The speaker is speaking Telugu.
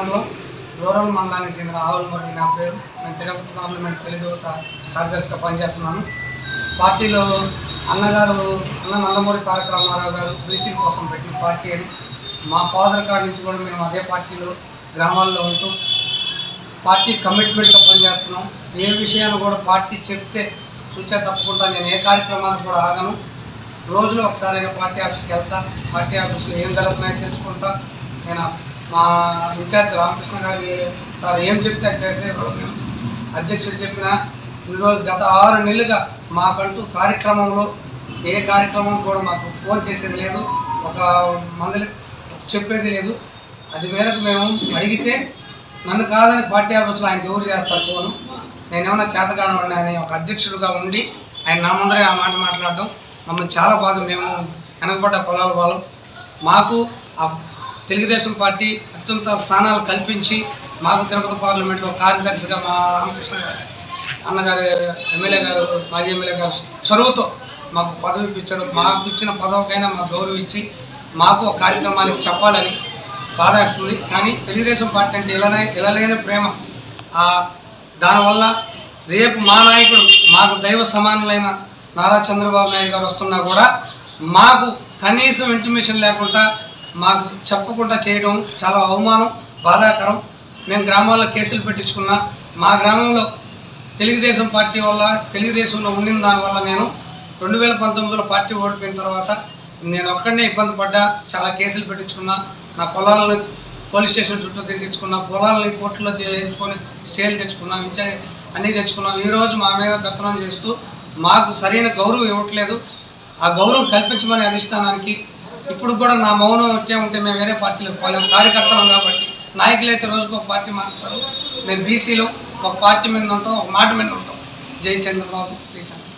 మండలం రూరల్ మండలానికి చెందిన ఆవులమూరి నా పేరు. నేను తిరుపతి పార్లమెంట్ తెలుగు యువత కార్యదర్శిగా పనిచేస్తున్నాను. పార్టీలో అన్న నందమూరి తారక రామారావు గారు బీసీ కోసం పెట్టిన పార్టీ అని మా ఫాదర్ కాడి నుంచి కూడా మేము అదే పార్టీలో గ్రామాల్లో ఉంటూ పార్టీ కమిట్మెంట్తో పనిచేస్తున్నాం. ఏ విషయాన్ని కూడా పార్టీ చెప్తే చూచే తప్పకుండా నేను ఏ కార్యక్రమానికి కూడా ఆగను. రోజులో ఒకసారి అయినా పార్టీ ఆఫీస్కి వెళ్తా, పార్టీ ఆఫీస్లో ఏం జరుగుతున్నాయో తెలుసుకుంటా. నేను మా ఇన్ఛార్జ్ రామకృష్ణ గారి సార్ ఏం చెప్తే అది చేసేవాళ్ళు. మేము అధ్యక్షుడు చెప్పిన ఈరోజు గత 6 నెలలుగా మాకంటూ కార్యక్రమంలో ఏ కార్యక్రమం కూడా మాకు ఫోన్ చేసేది లేదు, ఒక మందలి చెప్పేది లేదు. అది మేరకు మేము అడిగితే నన్ను కాదని పార్టీ ఆఫీస్లో ఆయనకి ఎవరు చేస్తారు ఫోను. నేనేమన్నా చేతగాను అని ఒక అధ్యక్షుడిగా ఉండి ఆయన నా ముందరే ఆ మాట మాట్లాడడం మమ్మల్ని చాలా బాధ. మేము వెనకబడ్డ పొలాల వాళ్ళం. మాకు ఆ తెలుగుదేశం పార్టీ అత్యంత స్థానాలు కల్పించి మాకు తిరుపతి పార్లమెంట్లో కార్యదర్శిగా మా రామకృష్ణ గారు అన్నగారు ఎమ్మెల్యే గారు మాజీ ఎమ్మెల్యే గారు చొరవతో మాకు పదవి ఇప్పించారు. మాకు ఇచ్చిన పదవికైనా మాకు గౌరవం ఇచ్చి మాకు ఒక కార్యక్రమానికి చెప్పాలని బాధేస్తుంది. కానీ తెలుగుదేశం పార్టీ అంటే ఇలా లేని ప్రేమ. దానివల్ల రేపు మా నాయకుడు మాకు దైవ సమానులైన నారా చంద్రబాబు నాయుడు గారు వస్తున్నా కూడా మాకు కనీసం ఇంటిమేషన్ లేకుండా మాకు చెప్పకుండా చేయడం చాలా అవమానం, బాధాకరం. మేము గ్రామాల్లో కేసులు పెట్టించుకున్నా మా గ్రామంలో తెలుగుదేశం పార్టీ వల్ల తెలుగుదేశంలో ఉండిన దానివల్ల నేను 2019లో పార్టీ ఓడిపోయిన తర్వాత నేను ఒక్కడనే ఇబ్బంది పడ్డా. చాలా కేసులు పెట్టించుకున్నా, నా పొలాలను పోలీస్ స్టేషన్ చుట్టూ తిరిగించుకున్నా, పొలాలని కోర్టులో చేయించుకొని స్టేలు తెచ్చుకున్నాం, అన్నీ తెచ్చుకున్నాం. ఈరోజు మా మీద పెత్తనం చేస్తూ మాకు సరైన గౌరవం ఇవ్వట్లేదు. ఆ గౌరవం కల్పించమని అధిష్టానానికి ఇప్పుడు కూడా నా మౌనం వచ్చే ఉంటే మేము వేరే పార్టీలకు పోలేము. కార్యకర్తలం కాబట్టి నాయకులు అయితే రోజుకు ఒక పార్టీ మారుస్తారు. మేము బీసీలో ఒక పార్టీ మీద ఉంటాం, ఒక మాట మీద ఉంటాం. జై చంద్రబాబు, జై చంద్రబాబు.